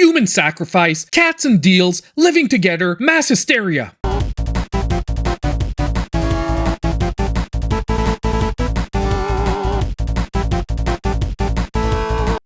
human sacrifice, cats and deals, living together, mass hysteria.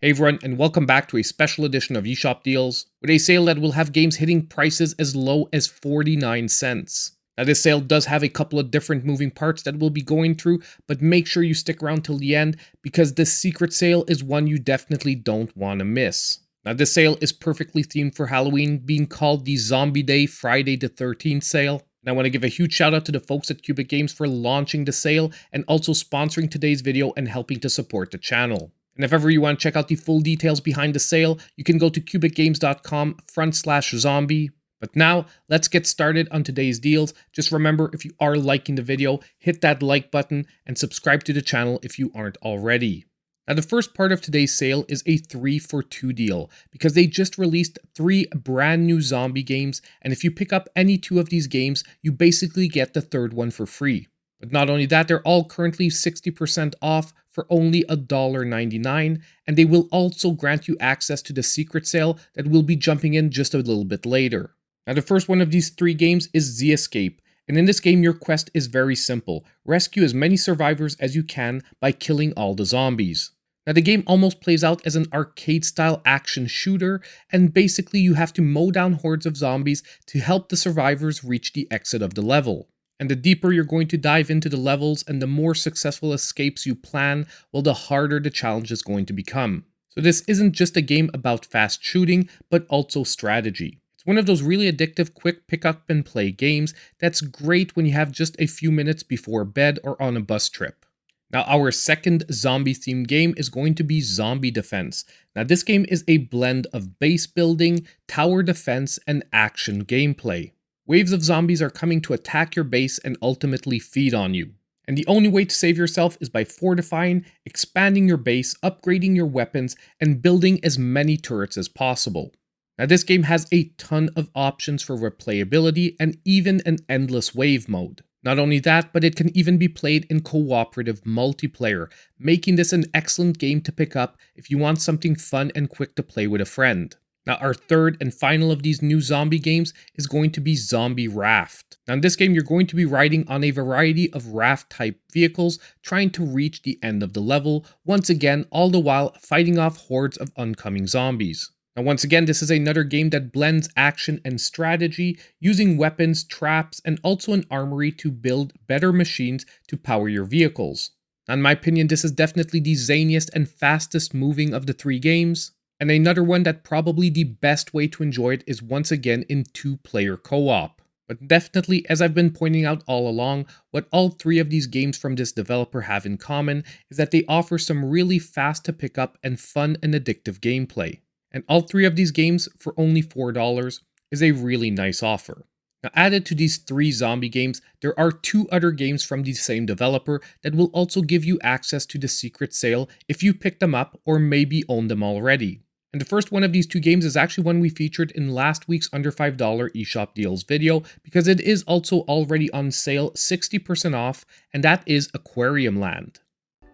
Hey everyone, and welcome back to a special edition of eSHOP Deals, with a sale that will have games hitting prices as low as 49 cents. Now this sale does have a couple of different moving parts that we'll be going through, but make sure you stick around till the end, because this secret sale is one you definitely don't want to miss. Now this sale is perfectly themed for Halloween, being called the Zombie Day Friday the 13th sale. And I want to give a huge shout out to the folks at Cubic Games for launching the sale, and also sponsoring today's video and helping to support the channel. And if ever you want to check out the full details behind the sale, you can go to cubicgames.com/zombie. But now, let's get started on today's deals. Just remember, if you are liking the video, hit that like button and subscribe to the channel if you aren't already. Now the first part of today's sale is a 3-for-2 deal, because they just released 3 brand new zombie games, and if you pick up any 2 of these games, you basically get the third one for free. But not only that, they're all currently 60% off for only $1.99, and they will also grant you access to the secret sale that we'll be jumping in just a little bit later. Now the first one of these 3 games is eSHOP, and in this game your quest is very simple. Rescue as many survivors as you can by killing all the zombies. Now the game almost plays out as an arcade-style action shooter, and basically you have to mow down hordes of zombies to help the survivors reach the exit of the level. And the deeper you're going to dive into the levels and the more successful escapes you plan, well, the harder the challenge is going to become. So this isn't just a game about fast shooting, but also strategy. It's one of those really addictive quick pick up and play games that's great when you have just a few minutes before bed or on a bus trip. Now our second zombie themed game is going to be Zombie Defense. Now this game is a blend of base building, tower defense, and action gameplay. Waves of zombies are coming to attack your base and ultimately feed on you. And the only way to save yourself is by fortifying, expanding your base, upgrading your weapons, and building as many turrets as possible. Now this game has a ton of options for replayability and even an endless wave mode. Not only that, but it can even be played in cooperative multiplayer, making this an excellent game to pick up if you want something fun and quick to play with a friend. Now our third and final of these new zombie games is going to be Zombie Raft. Now in this game you're going to be riding on a variety of raft type vehicles trying to reach the end of the level, once again all the while fighting off hordes of oncoming zombies. Now once again this is another game that blends action and strategy, using weapons, traps, and also an armory to build better machines to power your vehicles. Now, in my opinion, this is definitely the zaniest and fastest moving of the 3 games. And another one that probably the best way to enjoy it is once again in 2-player co-op. But definitely, as I've been pointing out all along, what all 3 of these games from this developer have in common is that they offer some really fast to pick up and fun and addictive gameplay. And all 3 of these games for only $4 is a really nice offer. Now added to these 3 zombie games, there are 2 other games from the same developer that will also give you access to the secret sale if you pick them up or maybe own them already. And the first one of these 2 games is actually one we featured in last week's under $5 eShop deals video, because it is also already on sale 60% off, and that is Aquarium Land.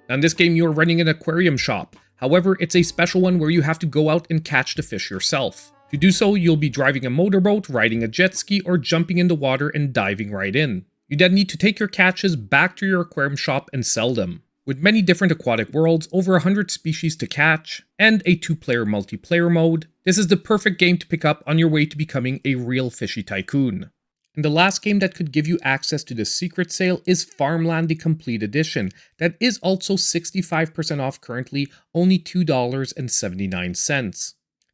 Now in this game you are running an aquarium shop, however it's a special one where you have to go out and catch the fish yourself. To do so you'll be driving a motorboat, riding a jet ski, or jumping in the water and diving right in. You then need to take your catches back to your aquarium shop and sell them. With many different aquatic worlds, over 100 species to catch, and a 2-player multiplayer mode, this is the perfect game to pick up on your way to becoming a real fishy tycoon. And the last game that could give you access to the secret sale is Farmland the Complete Edition, that is also 65% off currently, only $2.79.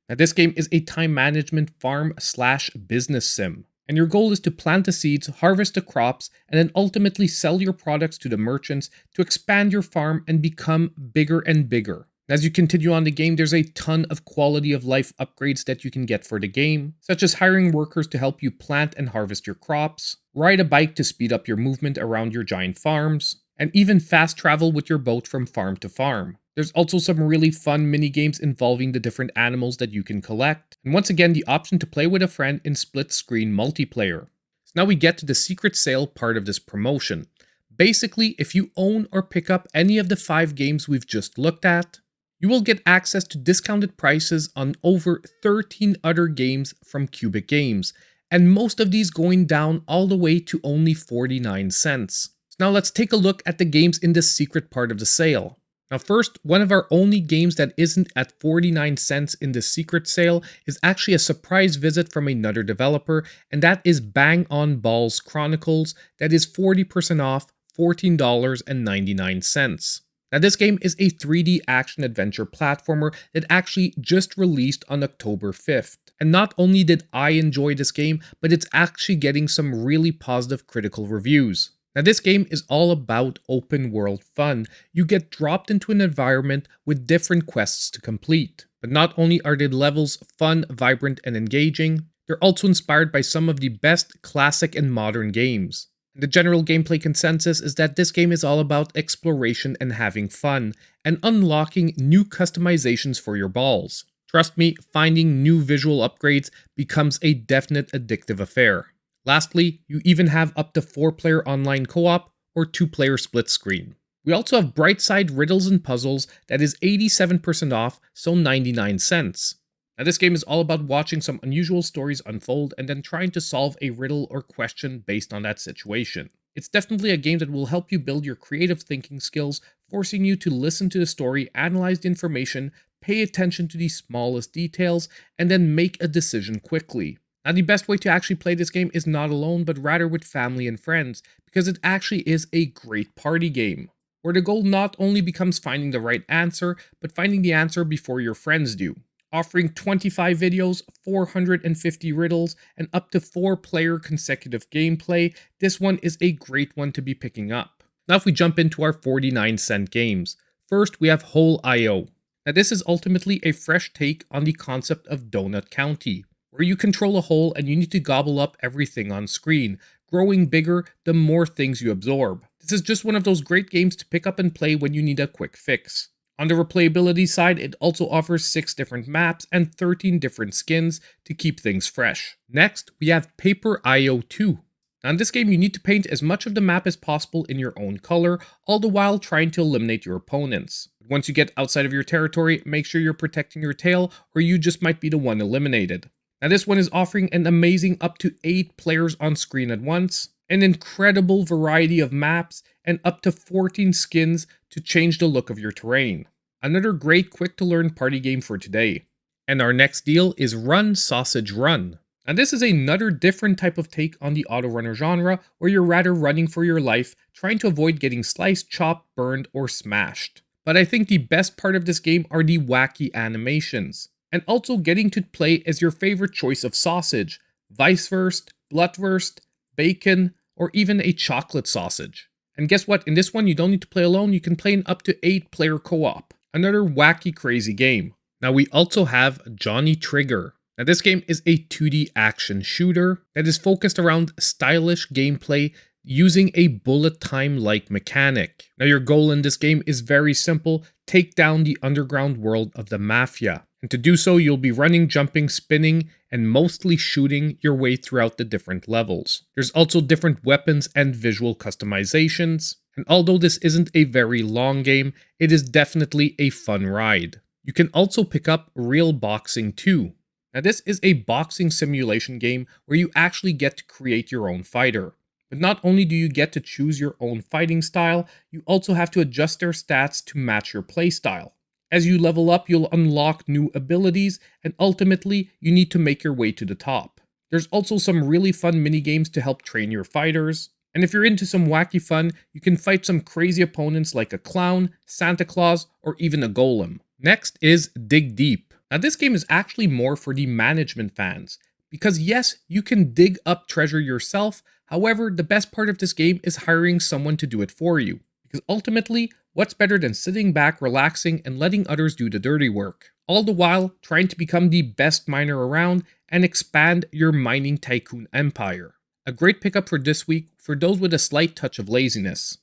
Now this game is a time management farm/business sim. And your goal is to plant the seeds, harvest the crops, and then ultimately sell your products to the merchants to expand your farm and become bigger and bigger. As you continue on the game, there's a ton of quality of life upgrades that you can get for the game, such as hiring workers to help you plant and harvest your crops, ride a bike to speed up your movement around your giant farms, and even fast travel with your boat from farm to farm. There's also some really fun mini games involving the different animals that you can collect, and once again the option to play with a friend in split screen multiplayer. So now we get to the secret sale part of this promotion. Basically, if you own or pick up any of the 5 games we've just looked at, You will get access to discounted prices on over 13 other games from Cubic Games, and most of these going down all the way to only 49 cents. Now let's take a look at the games in the secret part of the sale. Now first, one of our only games that isn't at 49 cents in the secret sale is actually a surprise visit from another developer, and that is Bang On Balls Chronicles, that is 40% off, $14.99. Now this game is a 3D action-adventure platformer that actually just released on October 5th. And not only did I enjoy this game, but it's actually getting some really positive critical reviews. Now this game is all about open world fun. You get dropped into an environment with different quests to complete. But not only are the levels fun, vibrant, and engaging, they're also inspired by some of the best classic and modern games. The general gameplay consensus is that this game is all about exploration and having fun, and unlocking new customizations for your balls. Trust me, finding new visual upgrades becomes a definite addictive affair. Lastly, you even have up to 4-player online co-op or 2-player split screen. We also have Brightside Riddles and Puzzles that is 87% off, so 99 cents. Now this game is all about watching some unusual stories unfold and then trying to solve a riddle or question based on that situation. It's definitely a game that will help you build your creative thinking skills, forcing you to listen to the story, analyze the information, pay attention to the smallest details, and then make a decision quickly. Now the best way to actually play this game is not alone, but rather with family and friends, because it actually is a great party game, where the goal not only becomes finding the right answer, but finding the answer before your friends do. Offering 25 videos, 450 riddles, and up to 4-player consecutive gameplay, this one is a great one to be picking up. Now if we jump into our 49-cent games. First, we have Hole.io. Now this is ultimately a fresh take on the concept of Donut County, where you control a hole and you need to gobble up everything on screen, growing bigger the more things you absorb. This is just one of those great games to pick up and play when you need a quick fix. On the replayability side, it also offers 6 different maps and 13 different skins to keep things fresh. Next, we have Paper.io 2. Now in this game, you need to paint as much of the map as possible in your own color, all the while trying to eliminate your opponents. Once you get outside of your territory, make sure you're protecting your tail, or you just might be the one eliminated. Now this one is offering an amazing up to 8 players on screen at once, an incredible variety of maps, and up to 14 skins to change the look of your terrain. Another great quick to learn party game for today. And our next deal is Run Sausage Run. Now this is another different type of take on the auto runner genre, where you're rather running for your life, trying to avoid getting sliced, chopped, burned, or smashed. But I think the best part of this game are the wacky animations, and also getting to play as your favorite choice of sausage, Weisswurst, Blutwurst, bacon, or even a chocolate sausage. And guess what? In this one, you don't need to play alone, you can play in up to 8-player co-op. Another wacky, crazy game. Now we also have Johnny Trigger. Now this game is a 2D action shooter that is focused around stylish gameplay using a bullet time-like mechanic. Now your goal in this game is very simple: take down the underground world of the Mafia. And to do so, you'll be running, jumping, spinning, and mostly shooting your way throughout the different levels. There's also different weapons and visual customizations, and although this isn't a very long game, it is definitely a fun ride. You can also pick up Real Boxing 2. Now this is a boxing simulation game where you actually get to create your own fighter. But not only do you get to choose your own fighting style, you also have to adjust their stats to match your playstyle. As you level up, you'll unlock new abilities, and ultimately, you need to make your way to the top. There's also some really fun minigames to help train your fighters, and if you're into some wacky fun, you can fight some crazy opponents like a clown, Santa Claus, or even a golem. Next is Dig Deep. Now this game is actually more for the management fans, because yes, you can dig up treasure yourself. However, the best part of this game is hiring someone to do it for you, because ultimately, what's better than sitting back, relaxing, and letting others do the dirty work, all the while trying to become the best miner around and expand your mining tycoon empire. A great pickup for this week for those with a slight touch of laziness.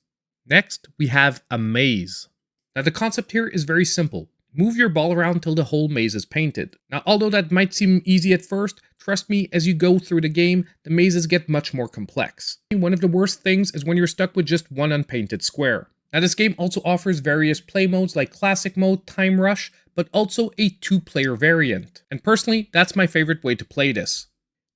Next, we have a maze. Now the concept here is very simple. Move your ball around till the whole maze is painted. Now although that might seem easy at first, trust me, as you go through the game, the mazes get much more complex. One of the worst things is when you're stuck with just one unpainted square. Now this game also offers various play modes like Classic Mode, Time Rush, but also a 2-player variant. And personally, that's my favorite way to play this.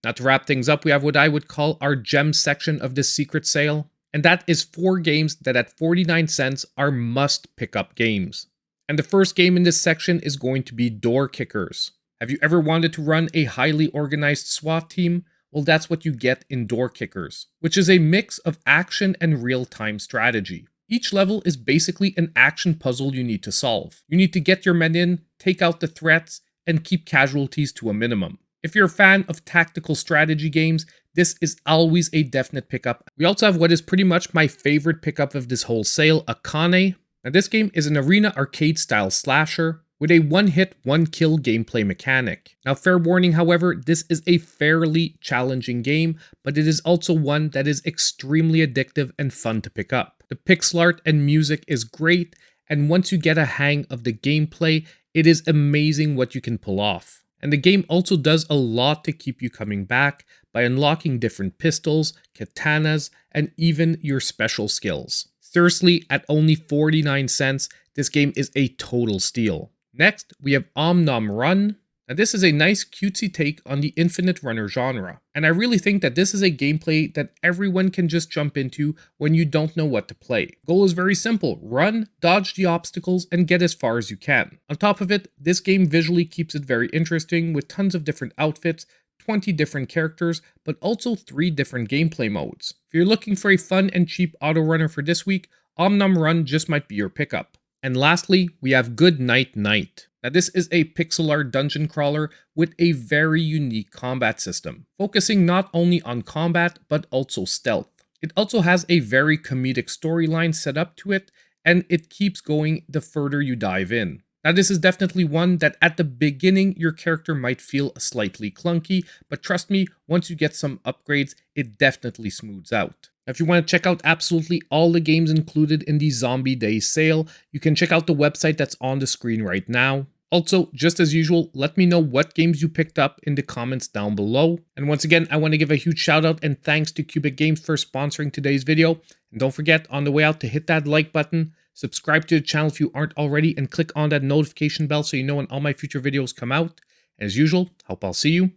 Now to wrap things up, we have what I would call our gems section of this secret sale. And that is 4 games that at 49 cents are must pick up games. And the first game in this section is going to be Door Kickers. Have you ever wanted to run a highly organized SWAT team? Well, that's what you get in Door Kickers, which is a mix of action and real-time strategy. Each level is basically an action puzzle you need to solve. You need to get your men in, take out the threats, and keep casualties to a minimum. If you're a fan of tactical strategy games, this is always a definite pickup. We also have what is pretty much my favorite pickup of this whole sale, Akane. Now this game is an arena arcade style slasher with a one-hit, one-kill gameplay mechanic. Now fair warning, however, this is a fairly challenging game, but it is also one that is extremely addictive and fun to pick up. The pixel art and music is great, and once you get a hang of the gameplay, it is amazing what you can pull off. And the game also does a lot to keep you coming back by unlocking different pistols, katanas, and even your special skills. Seriously, at only 49 cents, this game is a total steal. Next, we have Om Nom Run. Now this is a nice cutesy take on the infinite runner genre, and I really think that this is a gameplay that everyone can just jump into when you don't know what to play. Goal is very simple: run, dodge the obstacles, and get as far as you can. On top of it, this game visually keeps it very interesting with tons of different outfits, 20 different characters, but also 3 different gameplay modes. If you're looking for a fun and cheap auto runner for this week, Om Nom Run just might be your pickup. And lastly, we have Good Night Night. Now this is a pixel art dungeon crawler with a very unique combat system, focusing not only on combat but also stealth. It also has a very comedic storyline set up to it, and it keeps going the further you dive in. Now this is definitely one that at the beginning your character might feel slightly clunky, but trust me, once you get some upgrades, it definitely smooths out. If you want to check out absolutely all the games included in the Zombie Day sale, you can check out the website that's on the screen right now. Also, just as usual, let me know what games you picked up in the comments down below. And once again, I want to give a huge shout out and thanks to Cubic Games for sponsoring today's video. And don't forget, on the way out, to hit that like button, subscribe to the channel if you aren't already, and click on that notification bell so you know when all my future videos come out. As usual, hope I'll see you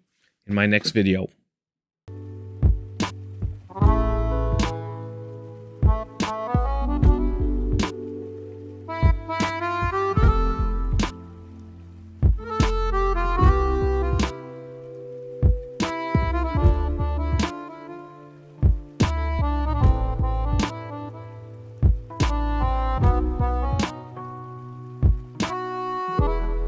in my next video.